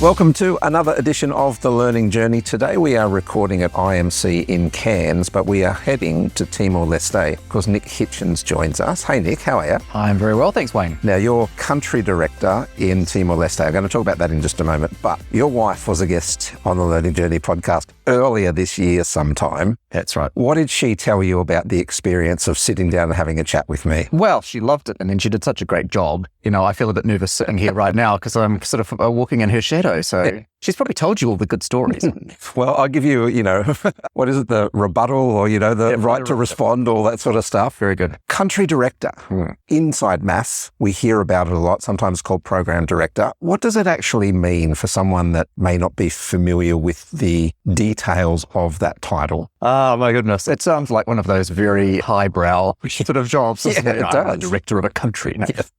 Welcome to another edition of The Learning Journey. Today we are recording at IMC in Cairns, but we are heading to Timor Leste because Nick Hitchins joins us. Hey Nick, how are you? I'm very well, thanks Wayne. Now you're country director in Timor Leste. I'm going to talk about that in just a moment, but your wife was a guest on The Learning Journey podcast earlier this year sometime. That's right. What did she tell you about the experience of sitting down and having a chat with me? Well, she loved it, and then she did such a great job. You know, I feel a bit nervous sitting here right now because I'm sort of walking in her shadow, so she's probably told you all the good stories. Well, I'll give you, what is it, the rebuttal or, the right to respond, all that sort of stuff. Very good. Country director. Inside maths, we hear about it a lot, sometimes called program director. What does it actually mean for someone that may not be familiar with the details of that title? Oh my goodness. It sounds like one of those very highbrow sort of jobs. Yeah, it does. I'm a director of a country. No. Yes.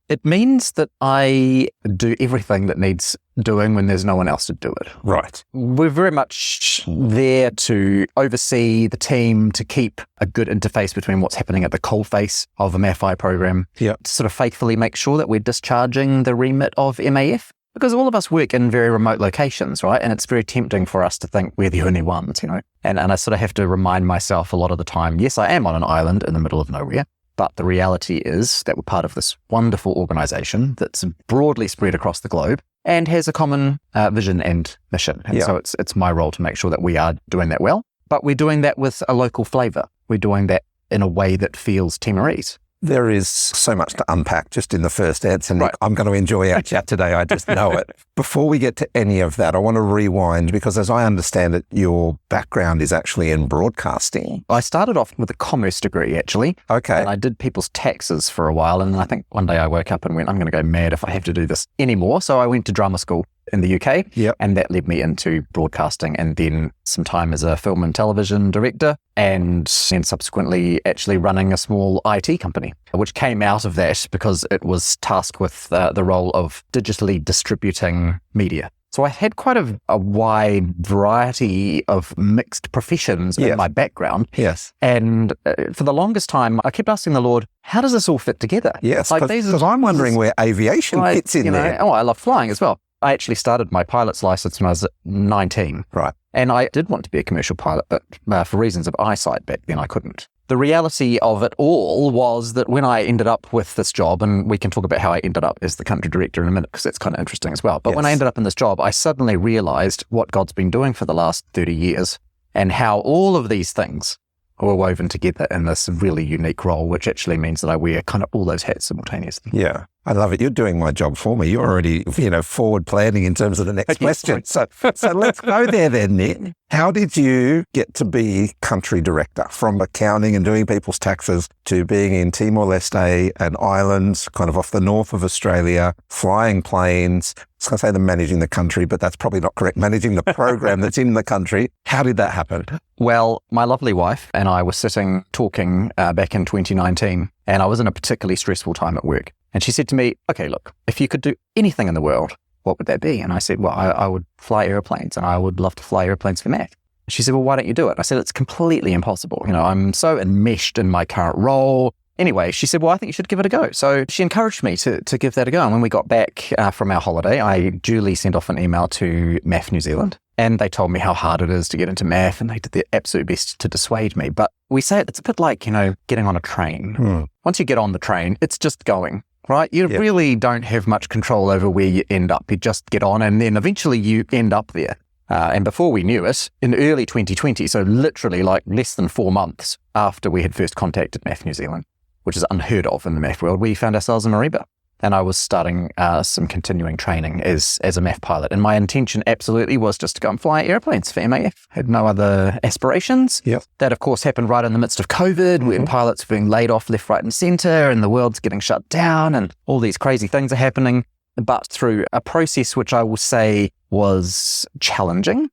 It means that I do everything that needs doing when there's no one else to do it. Right. We're very much there to oversee the team, to keep a good interface between what's happening at the coalface of a MAFI program, to sort of faithfully make sure that we're discharging the remit of MAF. Because all of us work in very remote locations, right? And it's very tempting for us to think we're the only ones, And I sort of have to remind myself a lot of the time, yes, I am on an island in the middle of nowhere. But the reality is that we're part of this wonderful organisation that's broadly spread across the globe and has a common vision and mission. And so it's my role to make sure that we are doing that well. But we're doing that with a local flavour. We're doing that in a way that feels Timorese. There is so much to unpack just in the first answer, Nick. Right. I'm going to enjoy our chat today. I just know it. Before we get to any of that, I want to rewind because as I understand it, your background is actually in broadcasting. I started off with a commerce degree, actually. Okay. And I did people's taxes for a while. And I think one day I woke up and went, I'm going to go mad if I have to do this anymore. So I went to drama school in the UK. And that led me into broadcasting and then some time as a film and television director and then subsequently actually running a small IT company, which came out of that because it was tasked with the role of digitally distributing media. So I had quite a wide variety of mixed professions in my background. Yes. And for the longest time, I kept asking the Lord, how does this all fit together? Yes, because I'm wondering where aviation fits in there. Oh, I love flying as well. I actually started my pilot's license when I was 19. Right. And I did want to be a commercial pilot, but for reasons of eyesight back then, I couldn't. The reality of it all was that when I ended up with this job, and we can talk about how I ended up as the country director in a minute, because that's kind of interesting as well. But when I ended up in this job, I suddenly realized what God's been doing for the last 30 years and how all of these things were woven together in this really unique role, which actually means that I wear kind of all those hats simultaneously. Yeah. I love it. You're doing my job for me. You're already, forward planning in terms of the next question. So let's go there then, Nick. How did you get to be country director from accounting and doing people's taxes to being in Timor Leste, an island kind of off the north of Australia, flying planes? I was going to say the managing the country, but that's probably not correct. Managing the program that's in the country. How did that happen? Well, my lovely wife and I were sitting talking back in 2019, and I was in a particularly stressful time at work. And she said to me, okay, look, if you could do anything in the world, what would that be? And I said, well, I would fly airplanes and I would love to fly airplanes for Mac. She said, well, why don't you do it? I said, it's completely impossible. I'm so enmeshed in my current role. Anyway, she said, well, I think you should give it a go. So she encouraged me to give that a go. And when we got back from our holiday, I duly sent off an email to MAF New Zealand. And they told me how hard it is to get into MAF and they did their absolute best to dissuade me. But we say it's a bit like, getting on a train. Once you get on the train, it's just going. Right? You really don't have much control over where you end up. You just get on and then eventually you end up there. And before we knew it, in early 2020, so literally like less than 4 months after we had first contacted MAF New Zealand, which is unheard of in the MAF world, we found ourselves in Mariba. And I was starting some continuing training as a MAF pilot. And my intention absolutely was just to go and fly airplanes for MAF. Had no other aspirations. That, of course, happened right in the midst of COVID, when pilots were being laid off left, right and centre, and the world's getting shut down, and all these crazy things are happening. But through a process which I will say was challenging,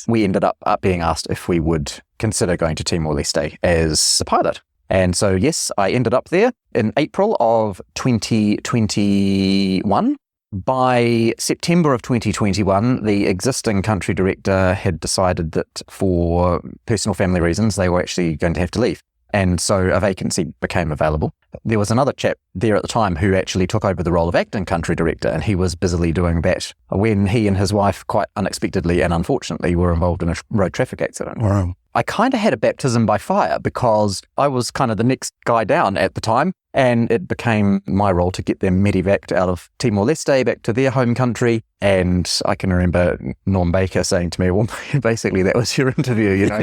we ended up being asked if we would consider going to Timor Leste as a pilot. And so, yes, I ended up there in April of 2021. By September of 2021, the existing country director had decided that for personal family reasons, they were actually going to have to leave. And so a vacancy became available. There was another chap there at the time who actually took over the role of acting country director, and he was busily doing that when he and his wife quite unexpectedly and unfortunately were involved in a road traffic accident. Wow. I kind of had a baptism by fire because I was kind of the next guy down at the time, and it became my role to get them medevaced out of Timor Leste back to their home country. And I can remember Norm Baker saying to me, well, basically that was your interview, you know.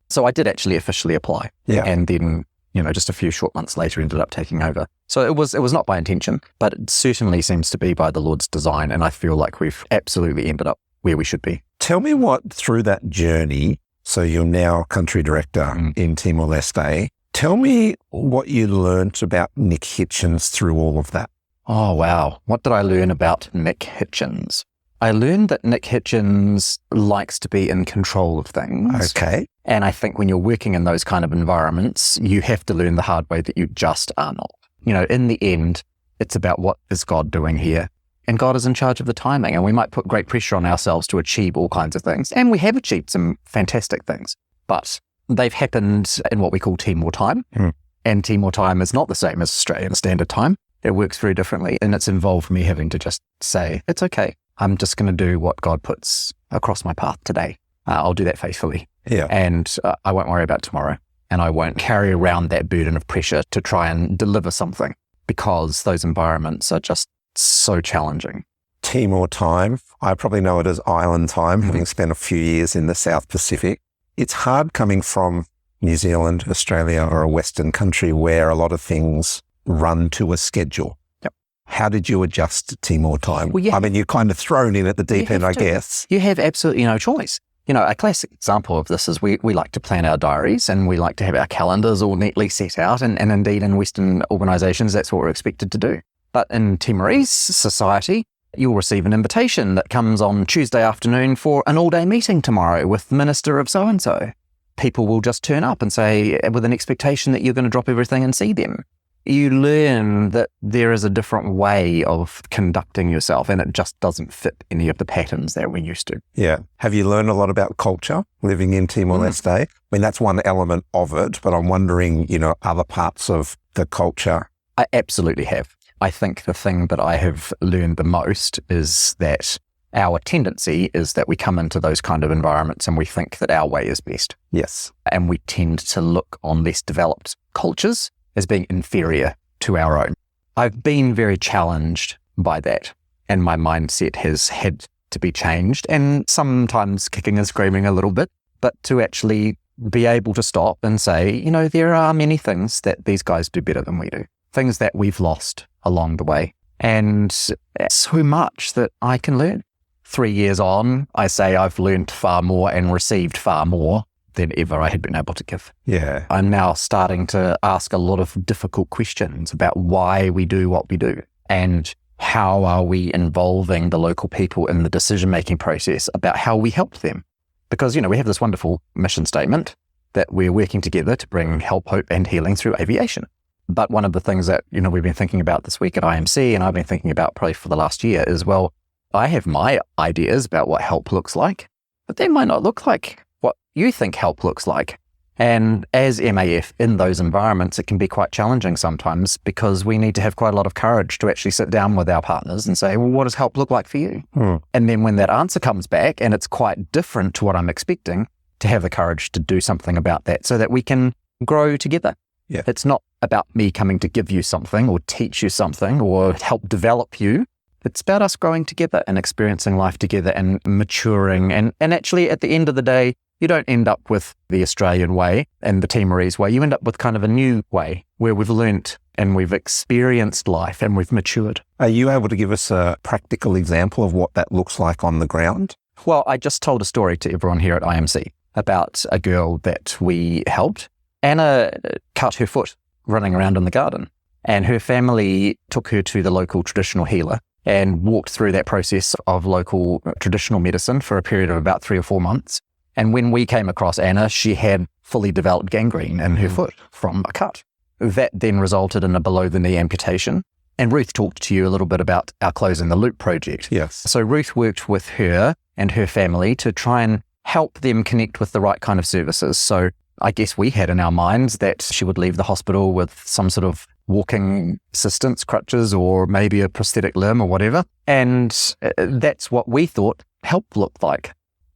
So I did actually officially apply. Yeah. And then, you know, just a few short months later ended up taking over. So it was not by intention, but it certainly seems to be by the Lord's design. And I feel like we've absolutely ended up where we should be. Tell me what, through that journey, so you're now country director in Timor Leste, tell me what you learnt about Nick Hitchins through all of that. Oh, wow. What did I learn about Nick Hitchins? I learned that Nick Hitchins likes to be in control of things. Okay. And I think when you're working in those kind of environments, you have to learn the hard way that you just are not. You know, in the end, it's about what is God doing here? And God is in charge of the timing. And we might put great pressure on ourselves to achieve all kinds of things. And we have achieved some fantastic things. But they've happened in what we call Timor time. And Timor time is not the same as Australian Standard Time. It works very differently. And it's involved me having to just say, it's okay. I'm just going to do what God puts across my path today. I'll do that faithfully. Yeah. And I won't worry about tomorrow. And I won't carry around that burden of pressure to try and deliver something, because those environments are just so challenging. Timor time, I probably know it as island time, having spent a few years in the South Pacific. It's hard coming from New Zealand, Australia, or a Western country where a lot of things run to a schedule. Yep. How did you adjust to Timor time? Well, I mean, you're kind of thrown in at the deep end, I guess. You have absolutely no choice. You know, a classic example of this is we like to plan our diaries, and we like to have our calendars all neatly set out. And indeed, in Western organisations, that's what we're expected to do. But in Timorese society, you'll receive an invitation that comes on Tuesday afternoon for an all-day meeting tomorrow with the minister of so-and-so. People will just turn up and say, with an expectation that you're going to drop everything and see them. You learn that there is a different way of conducting yourself, and it just doesn't fit any of the patterns that we're used to. Yeah. Have you learned a lot about culture living in Timor Leste? I mean, that's one element of it, but I'm wondering, you know, other parts of the culture. I absolutely have. I think the thing that I have learned the most is that our tendency is that we come into those kind of environments and we think that our way is best. Yes. And we tend to look on less developed cultures as being inferior to our own. I've been very challenged by that, and my mindset has had to be changed, and sometimes kicking and screaming a little bit, but to actually be able to stop and say, you know, there are many things that these guys do better than we do, things that we've lost along the way, and so much that I can learn. 3 years on, I say I've learned far more and received far more than ever I had been able to give. Yeah. I'm now starting to ask a lot of difficult questions about why we do what we do, and how are we involving the local people in the decision-making process about how we help them. Because, you know, we have this wonderful mission statement that we're working together to bring help, hope, and healing through aviation. But one of the things that, you know, we've been thinking about this week at IMC, and I've been thinking about probably for the last year, is, well, I have my ideas about what help looks like, but they might not look like what you think help looks like. And as MAF in those environments, it can be quite challenging sometimes, because we need to have quite a lot of courage to actually sit down with our partners and say, well, what does help look like for you? And then when that answer comes back and it's quite different to what I'm expecting, to have the courage to do something about that so that we can grow together. Yeah. It's not about me coming to give you something or teach you something or help develop you. It's about us growing together and experiencing life together and maturing. And actually, at the end of the day, you don't end up with the Australian way and the Timorese way. You end up with kind of a new way where we've learnt and we've experienced life and we've matured. Are you able to give us a practical example of what that looks like on the ground? Well, I just told a story to everyone here at IMC about a girl that we helped. Anna cut her foot running around in the garden, and her family took her to the local traditional healer and walked through that process of local traditional medicine for a period of about 3 or 4 months. And when we came across Anna, she had fully developed gangrene in her foot from a cut. That then resulted in a below-the-knee amputation. And Ruth talked to you a little bit about our Closing the Loop project. Yes. So Ruth worked with her and her family to try and help them connect with the right kind of services. So I guess we had in our minds that she would leave the hospital with some sort of walking assistance, crutches, or maybe a prosthetic limb or whatever. And that's what we thought help looked like.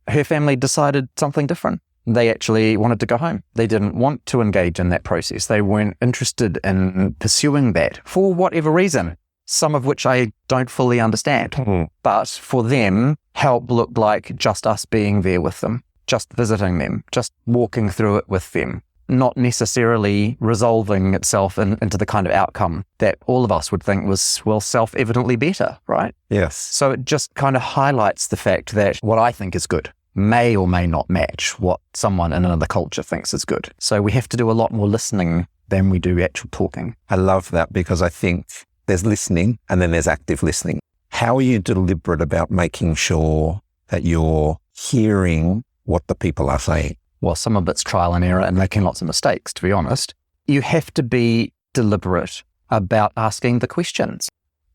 Her family decided something different. They actually wanted to go home. They didn't want to engage in that process. They weren't interested in pursuing that for whatever reason, some of which I don't fully understand. Mm-hmm. But for them, help looked like just us being there with them, just visiting them, just walking through it with them, not necessarily resolving itself into the kind of outcome that all of us would think was, well, self-evidently better, right? Yes. So it just kind of highlights the fact that what I think is good may or may not match what someone in another culture thinks is good. So we have to do a lot more listening than we do actual talking. I love that, because I think there's listening and then there's active listening. How are you deliberate about making sure that you're hearing what the people are saying? Well, some of it's trial and error and making lots of mistakes, to be honest. You have to be deliberate about asking the questions.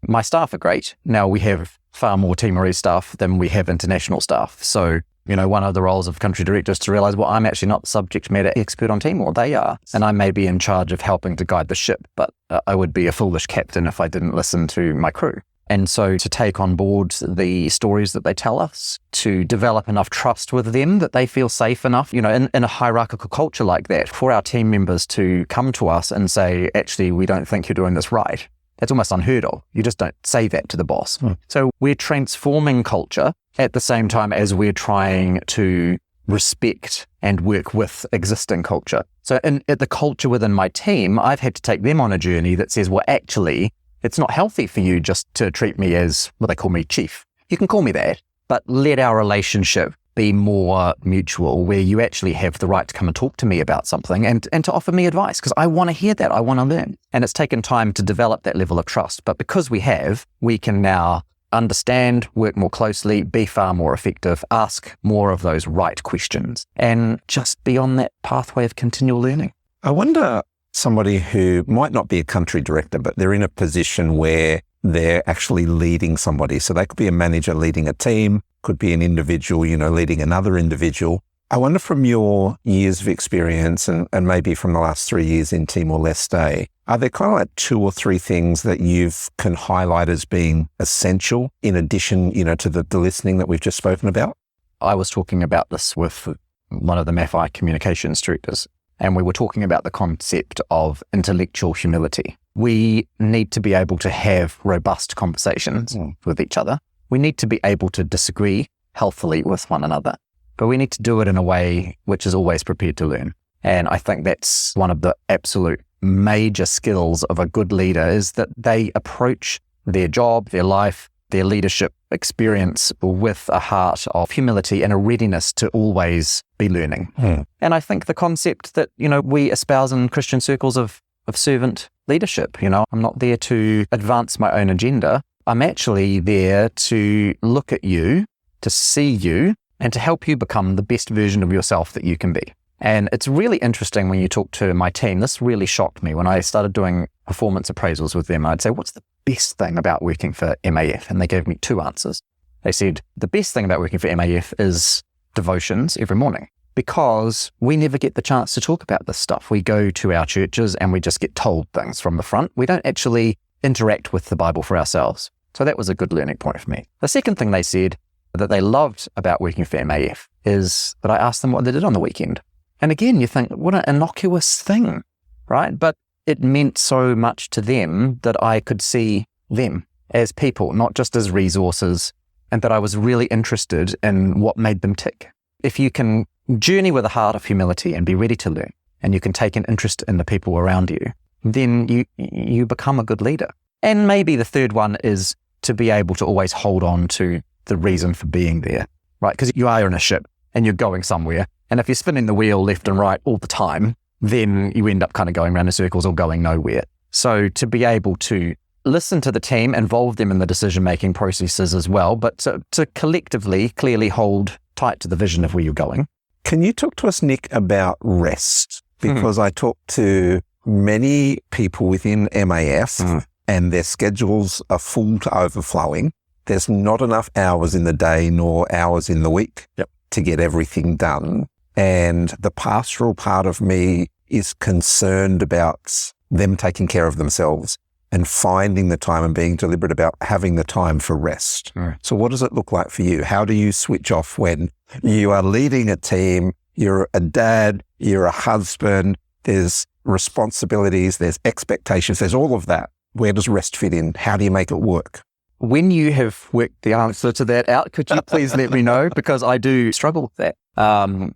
My staff are great. Now we have far more Timorese staff than we have international staff. So, one of the roles of country director is to realize, well, I'm actually not the subject matter expert on Timor. They are. And I may be in charge of helping to guide the ship, but I would be a foolish captain if I didn't listen to my crew. And so to take on board the stories that they tell us, to develop enough trust with them that they feel safe enough, in a hierarchical culture like that, for our team members to come to us and say, actually, we don't think you're doing this right. That's almost unheard of. You just don't say that to the boss. So we're transforming culture at the same time as we're trying to respect and work with existing culture. So at the culture within my team, I've had to take them on a journey that says, well, actually, it's not healthy for you just to treat me as, well, they call me chief. You can call me that, but let our relationship be more mutual, where you actually have the right to come and talk to me about something and to offer me advice, because I want to hear that. I want to learn. And it's taken time to develop that level of trust. But because we can now understand, work more closely, be far more effective, ask more of those right questions, and just be on that pathway of continual learning. I wonder, somebody who might not be a country director, but they're in a position where they're actually leading somebody. So they could be a manager leading a team, could be an individual, leading another individual. I wonder, from your years of experience and maybe from the last 3 years in Timor Leste, are there kind of like 2 or 3 things that you can highlight as being essential in addition, to the listening that we've just spoken about? I was talking about this with one of the MAFI communications directors, and we were talking about the concept of intellectual humility. We need to be able to have robust conversations with each other. We need to be able to disagree healthily with one another, but we need to do it in a way which is always prepared to learn. And I think that's one of the absolute major skills of a good leader, is that they approach their job, their life, their leadership experience with a heart of humility and a readiness to always be learning. And I think the concept that, we espouse in Christian circles of servant leadership, I'm not there to advance my own agenda. I'm actually there to look at you, to see you, and to help you become the best version of yourself that you can be. And it's really interesting when you talk to my team. This really shocked me when I started doing performance appraisals with them. I'd say, what's the best thing about working for MAF? And they gave me 2 answers. They said, the best thing about working for MAF is devotions every morning, because we never get the chance to talk about this stuff. We go to our churches and we just get told things from the front. We don't actually interact with the Bible for ourselves. So that was a good learning point for me. The second thing they said that they loved about working for MAF is that I asked them what they did on the weekend. And again, you think, what an innocuous thing, right? But it meant so much to them that I could see them as people, not just as resources, and that I was really interested in what made them tick. If you can journey with a heart of humility and be ready to learn, and you can take an interest in the people around you, then you become a good leader. And maybe the third one is to be able to always hold on to the reason for being there, right? Because you are in a ship and you're going somewhere. And if you're spinning the wheel left and right all the time, then you end up kind of going around in circles or going nowhere. So to be able to listen to the team, involve them in the decision-making processes as well, but to collectively, clearly hold tight to the vision of where you're going. Can you talk to us, Nick, about rest? Because I talk to many people within MAF and their schedules are full to overflowing. There's not enough hours in the day nor hours in the week to get everything done. And the pastoral part of me is concerned about them taking care of themselves and finding the time and being deliberate about having the time for rest. Right. So what does it look like for you? How do you switch off when you are leading a team, you're a dad, you're a husband, there's responsibilities, there's expectations, there's all of that. Where does rest fit in? How do you make it work? When you have worked the answer to that out, could you please let me know? Because I do struggle with that.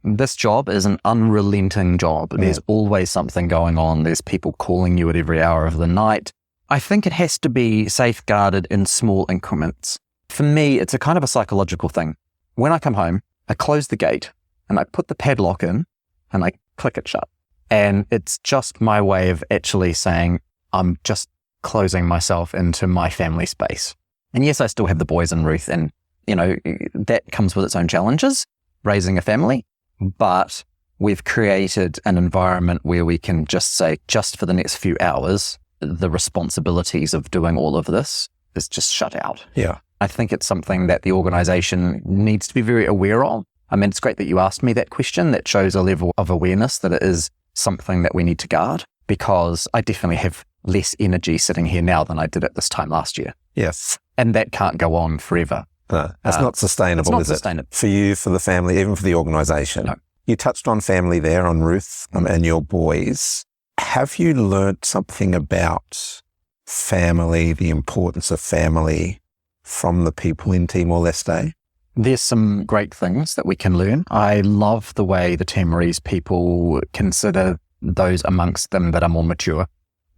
This job is an unrelenting job. There's always something going on. There's people calling you at every hour of the night. I think it has to be safeguarded in small increments. For me, it's a kind of a psychological thing. When I come home, I close the gate and I put the padlock in and I click it shut. And it's just my way of actually saying, I'm just closing myself into my family space. And yes, I still have the boys and Ruth, and, you know, that comes with its own challenges, raising a family. But we've created an environment where we can just say, just for the next few hours, the responsibilities of doing all of this is just shut out. Yeah. I think it's something that the organization needs to be very aware of. I mean, it's great that you asked me that question. That shows a level of awareness that it is something that we need to guard, because I definitely have less energy sitting here now than I did at this time last year. Yes. And that can't go on forever. No, that's not sustainable, it's not is sustainable. it? For you, for the family, even for the organisation. No. You touched on family there, on Ruth and your boys. Have you learnt something about family, the importance of family, from the people in Timor Leste? There's some great things that we can learn. I love the way the Timorese people consider those amongst them that are more mature.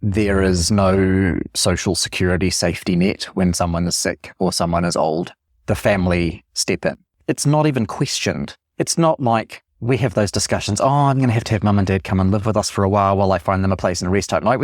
There is no social security safety net when someone is sick or someone is old. The family step in. It's not even questioned. It's not like we have those discussions, oh, I'm going to have mum and dad come and live with us for a while I find them a place and rest type. Like,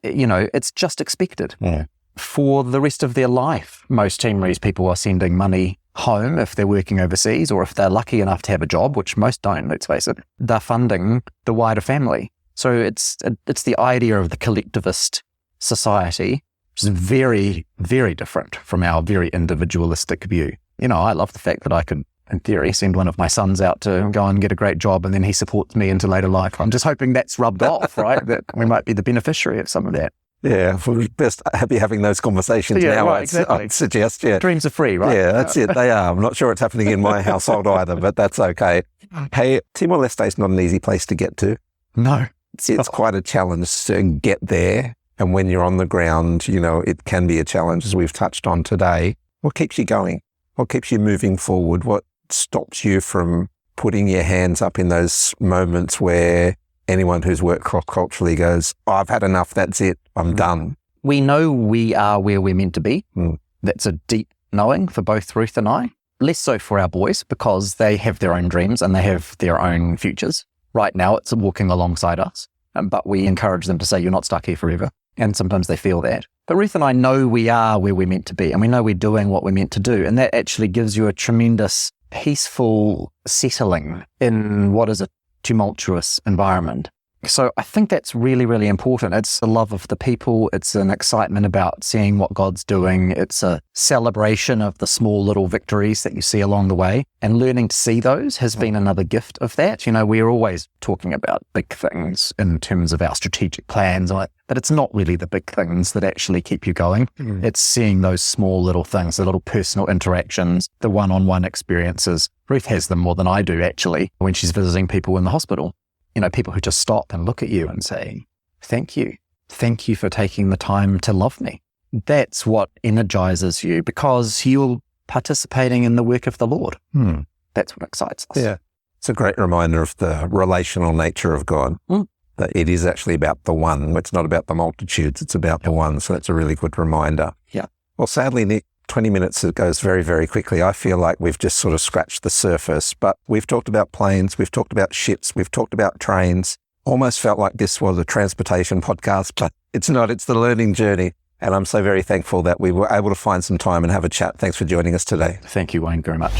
it's just expected. Yeah. For the rest of their life, most Timorese people are sending money home if they're working overseas, or if they're lucky enough to have a job, which most don't, let's face it, they're funding the wider family. So it's the idea of the collectivist society, which is very, very different from our very individualistic view. You know, I love the fact that I could, in theory, send one of my sons out to go and get a great job, and then he supports me into later life. I'm just hoping that's rubbed off, right? That we might be the beneficiary of some of that. Yeah, we're best happy having those conversations now. Right, exactly. I'd suggest, yeah. Dreams are free, right? Yeah, that's it. They are. I'm not sure it's happening in my household either, but that's okay. Hey, Timor-Leste is not an easy place to get to. No. It's quite a challenge to get there. And when you're on the ground, you know, it can be a challenge, as we've touched on today. What keeps you going? What keeps you moving forward? What stops you from putting your hands up in those moments where anyone who's worked cross-culturally goes, oh, I've had enough, that's it, I'm done? We know we are where we're meant to be. That's a deep knowing for both Ruth and I. Less so for our boys, because they have their own dreams and they have their own futures. Right now, it's walking alongside us, but we encourage them to say, you're not stuck here forever. And sometimes they feel that. But Ruth and I know we are where we're meant to be, and we know we're doing what we're meant to do. And that actually gives you a tremendous, peaceful settling in what is a tumultuous environment. So I think that's really, really important. It's the love of the people. It's an excitement about seeing what God's doing. It's a celebration of the small little victories that you see along the way. And learning to see those has been another gift of that. You know, we're always talking about big things in terms of our strategic plans, but it's not really the big things that actually keep you going. It's seeing those small little things, the little personal interactions, the one-on-one experiences. Ruth has them more than I do, actually, when she's visiting people in the hospital. You know, people who just stop and look at you and say, thank you. Thank you for taking the time to love me. That's what energizes you, because you're participating in the work of the Lord. That's what excites us. Yeah. It's a great reminder of the relational nature of God, that it is actually about the one. It's not about the multitudes, it's about the one. So that's a really good reminder. Yeah. Well, sadly, Nick, 20 minutes goes very, very quickly. I feel like we've just sort of scratched the surface, but we've talked about planes, we've talked about ships, we've talked about trains. Almost felt like this was a transportation podcast, but it's not. It's the learning journey. And I'm so very thankful that we were able to find some time and have a chat. Thanks for joining us today. Thank you, Wayne, very much.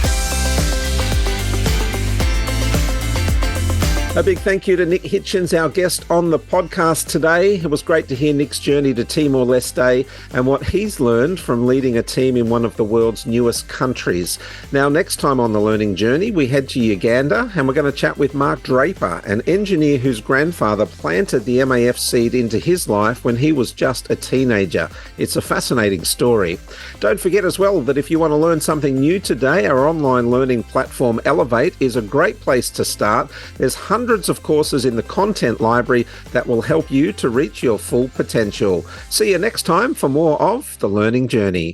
A big thank you to Nick Hitchins, our guest on the podcast today. It was great to hear Nick's journey to Timor Leste and what he's learned from leading a team in one of the world's newest countries. Now, next time on the learning journey, we head to Uganda and we're going to chat with Mark Draper, an engineer whose grandfather planted the MAF seed into his life when he was just a teenager. It's a fascinating story. Don't forget as well that if you want to learn something new today, our online learning platform Elevate is a great place to start. There's hundreds of courses in the content library that will help you to reach your full potential. See you next time for more of The Learning Journey.